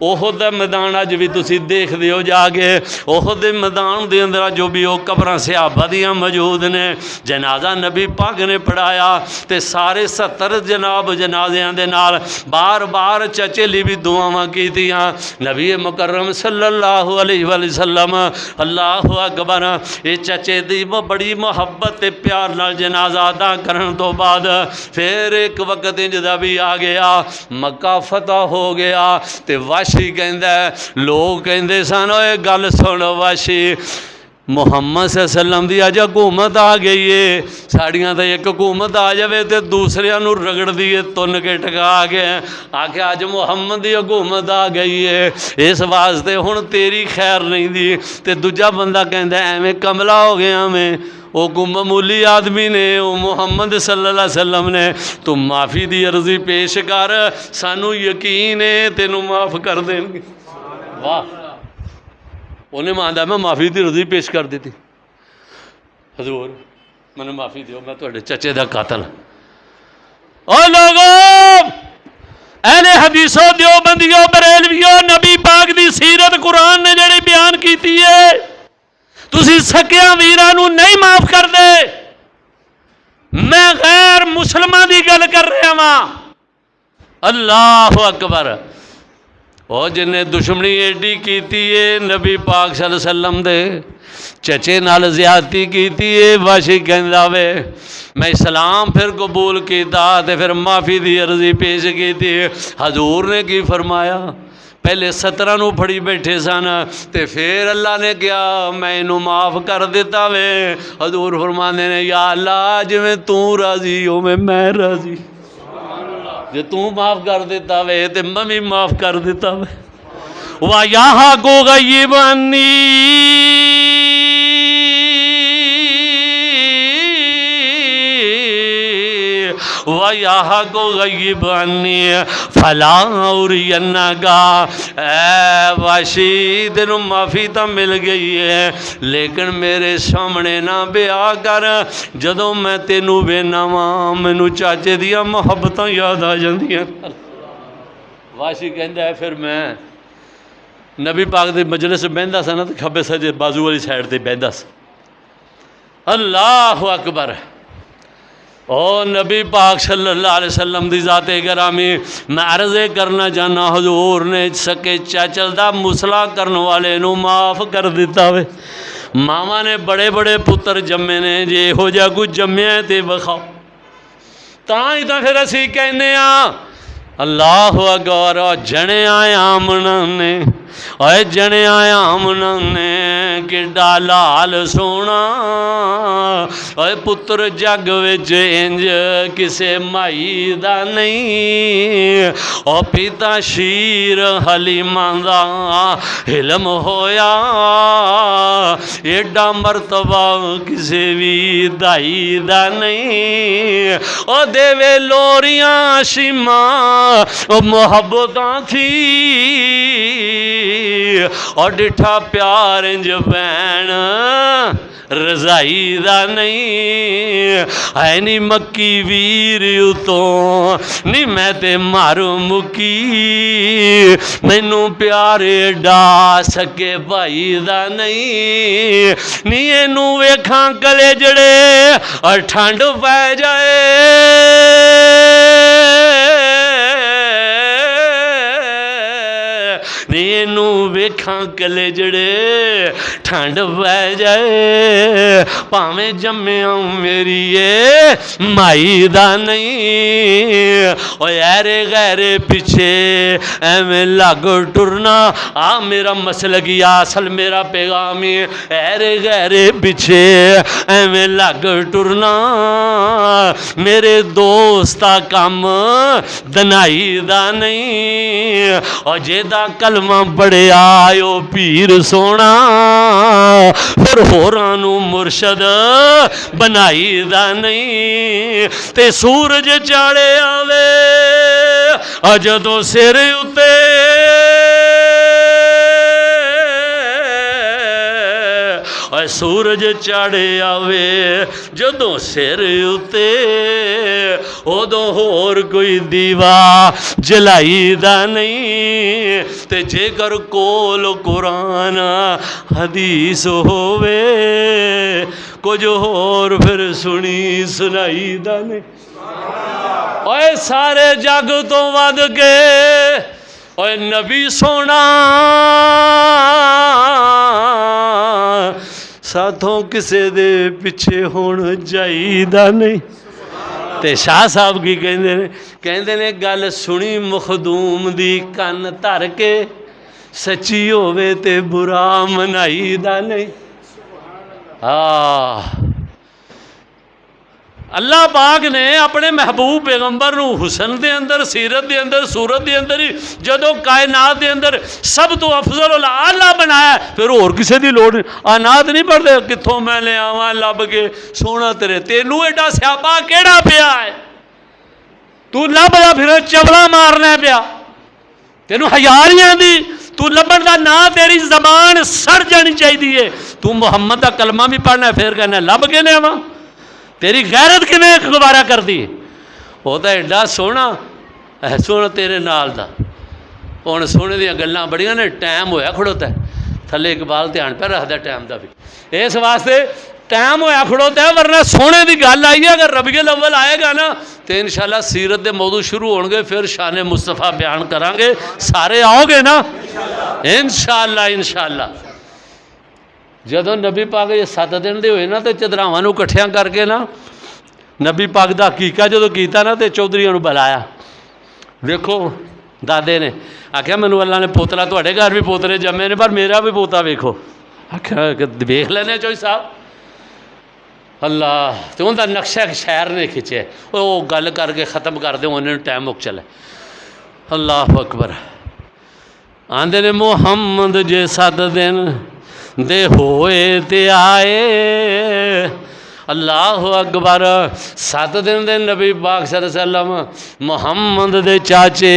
احد میدان اج بھی تسی دیکھ دیو جاگے احد میدان دے اندر جو بھی او قبراں صحابہ دیاں موجود نے جنازہ نبی پاک نے پڑھایا تے سارے 70 جناب جنازیاں دے نال بار بار چچے لی بھی دعاواں کیتیاں نبی مکرم صلی اللہ علیہ وسلم اللہ اکبر اے چچے دی بڑی محبت تے پیار نال جنازہ ادا کرن تو بعد پھر ایک وقت انجدہ بھی آ گیا مکہ فتح ہو گیا تے واشی کہندہ ہے لوگ کہندے سانو اے گل سنو واشی محمد صلی اللہ علیہ وسلم دی آج حکومت آ گئی ہے ساڑیاں تے ایک حکومت آ جاوے تے دوسرے انو رگڑ دیئے تن کے ٹکا گئے آکھے آج محمد دی حکومت آ گئی ہے اس واسطے ہن تیری خیر نہیں دی تے دوجا بندہ کہندہ ہے میں کملا ہو گیا میں وہ معمولی آدمی نے وہ محمد صلی اللہ علیہ وسلم نے تم معافی دی عرضی پیش کر سانو یقین ہے تینوں معاف کر دیں گے واہ انہیں ماندہ میں معافی دی عرضی پیش کر دیتی حضور میں نے معافی دیو میں تو چچے دا قاتل او لوگوں اہل حدیثوں دیوبندیوں بریلویوں نبی پاک دی سیرت قرآن نے جڑی بیان کیتی ہے تسی سکیاں ویرانو نہیں معاف کر دے میں غیر مسلمان دی گل کر رہا ہاں اللہ اکبر او جنہیں دشمنی ایڈی کیتی ہے نبی پاک صلی اللہ علیہ وسلم دے چچے نال زیادتی کیتی ہے واشی کہندا وے میں اسلام پھر قبول کیتا تے پھر معافی دی عرضی پیش کیتی حضور نے کی فرمایا پہلے 17 نو پھڑی بیٹھے سن تے پھر اللہ نے کیا میں انہوں معاف کر دیتا وے حضور فرمانے نے یا اللہ جو میں تو راضی ہو میں راضی جو تو معاف کر دیتا وے تے میں بھی معاف کر دیتا وے وَيَحَقُ غَيِّبْ عَنِّي وَيَحَقُ غَيِّبْ عَنِّي فَلَا أُرِيَنَّكَ۔ اے واشی تینوں معافی تو مل گئی ہے لیکن میرے سامنے نہ بیاہ کر، جدوں میں تینوں وینا واں مینوں چاچے دیاں محبتاں یاد آ جاندیاں۔ واشی کہندا ہے پھر میں نبی پاک دے مجلس بہندا سا نا تے کھبے سجے بازو والی سائڈ تے بہندا سا۔ اللہ اکبر۔ او نبی پاک صلی اللہ علیہ وسلم دی ذات گرامی، میں عرض کرنا چاہنا حضور نے سکے چاچل دا مسئلہ کرن والے نو معاف کر دیتا ہوئے۔ ماما نے بڑے بڑے پتر جمے نے، جے ہو جا کچھ جمے ہیں تے بخاؤ تاں ہی تو پھر اسی کہنے اللہ اکبر۔ جنے آیا منانے، اے جنے آیا منانے کڈا لال سونا، اے پتر جگ وچ انج کسے مائی دا نہیں، او پیتا شیر حلیماں دا علم ہویا، ایڈا مرتبہ کسے بھی دائی دا نہیں، او دیوے لوریاں شیماں او محبتاں تھی، اور ڈٹھا پیار انج بین رضائی دا نہیں، اے نی مکی ویر اتوں نی میں تے مارو مکی، مینوں پیارے ڈا سکے بھائی دا نہیں، نی اینوں ویکھاں کلے جڑے اور ٹھنڈ پہ جائے، اینوں ویکھاں کلے جڑے ٹھنڈ پہ جائے، پاویں جمیا میری اے مائی دا نہیں، او ایرے غیرے پیچھے ایویں لگ ٹرنا، آ میرا مسلک یا اصل میرا پیغامی، ایرے غیرے پیچھے ایویں لگ ٹرنا، میرے دوستا کم دنائی دا نہیں، اور جیدہ کلمہ بڑے آئیو پیر سونا، پھر ہورانو مرشد بنائی دا نہیں، تے سورج چاڑے آوے اجدو سر اتے، سورج چاڑے آوے جدوں سر اتے، ادو ہور کوئی دیوا جلائی دا نہیں، تے جے کر کول قرآن حدیث ہووے کچھ ہور پھر سنی سنائی دا نہیں۔ اوے سارے جگ تو ود کے اوے نبی سونا ساتھوں کسے دے پیچھے ہون جائیدہ نہیں۔ تے شاہ صاحب کی کہندے نے گل سنی مخدوم دی کن تر کے، سچی ہووے تے برا منائیدہ نہیں۔ اللہ پاک نے اپنے محبوب پیغمبر نو حسن دے اندر، سیرت دے اندر، صورت دے اندر ہی جدو کائنات دے اندر سب تو افضل الاعلیٰ بنایا، پھر اور کسے دی لوڑ آنات نہیں پڑھ دے کتھوں میں لے آواں لب کے سونا تیرے، تینوں ایڈا سیاپا کیڑا پیا ہے، تو لب دا پھر چبلا مارنا پیا، تینوں حیاء نہیں آندی، تو لبن دا نا تیری زبان سڑ جانی چاہی دیئے، تو محمد دا کلمہ بھی پڑھنا ہے پھر کہنا ہے لب کے لے آواں، تیری غیرت کنے گوارا کر دی، وہ تو ایڈا سونا سونا تیرے نال دا، ہن سونے دیا گلاں بڑیاں نے، ٹائم ہویا کھڑوتا ہے تھلے اقبال دھیان پہ رکھدا ٹائم دا بھی، اس واسطے ٹائم ہویا کھڑوتا ہے، ورنہ سونے دی گل آئی ہے، اگر ربیع الاول آئے گا نا تو انشاءاللہ سیرت دے موضوع شروع ہون گے، پھر شان مصطفیٰ بیان کران گے، سارے آؤ گے نا انشاءاللہ انشاءاللہ۔ جدو نبی پاک یہ 7 دن دے ہوئے نا تو چدراواں نو کٹھیاں کر کے نا نبی پاک دا حقیقہ جدو کیتا نا تو چودھریاں نو بلایا، دیکھو دادے نے آکھیا مینوں اللہ نے پوتلا، تواڈے گھر بھی پوترے جمے نے پر میرا بھی پوتا ویکھو، آکھیا ویکھ لینے چوئی صاحب، اللہ تو ان دا نقشہ شہر نے کھچے، وہ گل کر کے ختم کر دے، انہوں نے ٹائم مک چلے، اللہ اکبر۔ آندے نے محمد جے 7 دن دے ہوئے تے آئے، اللہ اکبر 7 دن دے نبی پاک صلی اللہ علیہ وسلم محمد دے چاچے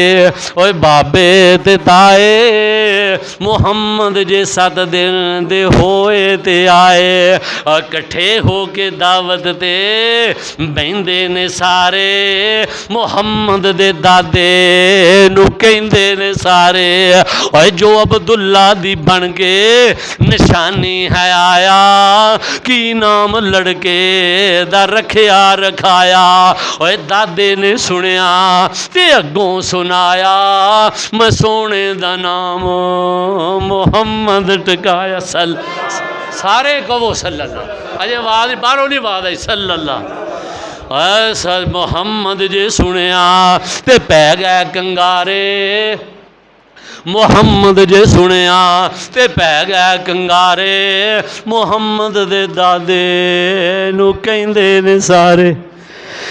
اوے بابے تے تائے محمد جے 7 دن دے ہوئے تے آئے کٹھے ہو کے دعوت تے بہندے نے سارے محمد دے دادے نو کہندے نے سارے اوے جو عبداللہ دی بن کے نشانی ہے آیا کی نام لڑکے دا رکھیا رکھایا اوے دادے نے سنیا تے اگوں سنایا میں سونے دا نام محمد ٹکایا سارے کہو صلی اللہ اجے آواز باہروں نہیں آواز آئی صلی اللہ ایسا محمد جے سنیا تے پہ گئے کنگارے محمد جے سنیا تے پہ گئے کنگارے محمد دے دادے نو کہندے نے سارے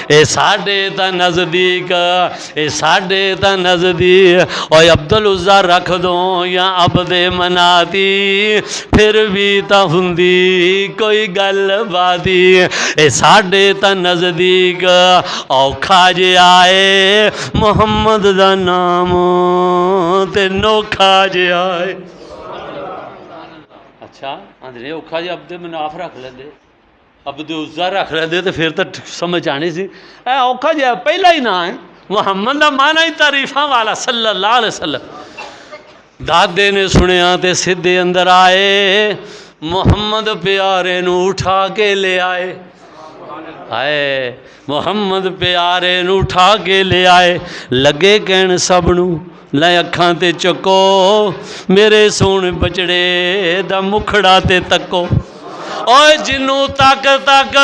اے ساڈے تا نزدیک اے ساڈے تا نزدیک اوے عبدالعزا رکھ دو یا عبد مناتی پھر بھی تا ہندی کوئی گل باتی اے ساڈے تا نزدیک اوکھا جے آئے محمد دا نام تے نوکھا جے آئے اچھا اندرے اوکھا جے عبد مناف رکھ لے دے عبدالعزا رکھ رہے دے تو پھر تو سمجھ آنی سی اے اوکھا جی پہلا ہی نہ ہے محمد دا معنی ہی تعریفاں والا صلی اللہ علیہ وسلم دادے نے سنیا تے سدھے اندر آئے محمد پیارے نو اٹھا کے لے آئے آئے محمد پیارے نو اٹھا کے لے آئے لگے کہن سب نو لے اکھاں تے چکو میرے سونے بچڑے دا مکھڑا تے تکو اوے جنوں تک تک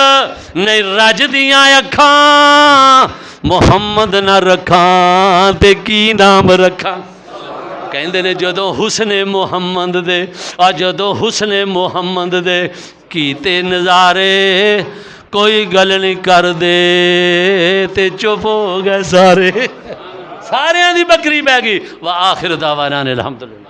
نہیں رج دیاں اکھاں محمد نہ رکھاں تے کی نام رکھاں کہندے نے جدوں حسن محمد دے جدوں حسن محمد دے کیتے نظارے کوئی گل نہیں کر دے تے چپ ہو گئے سارے سارے دی بکری بہ گئی وآخر دعوانا الحمدللہ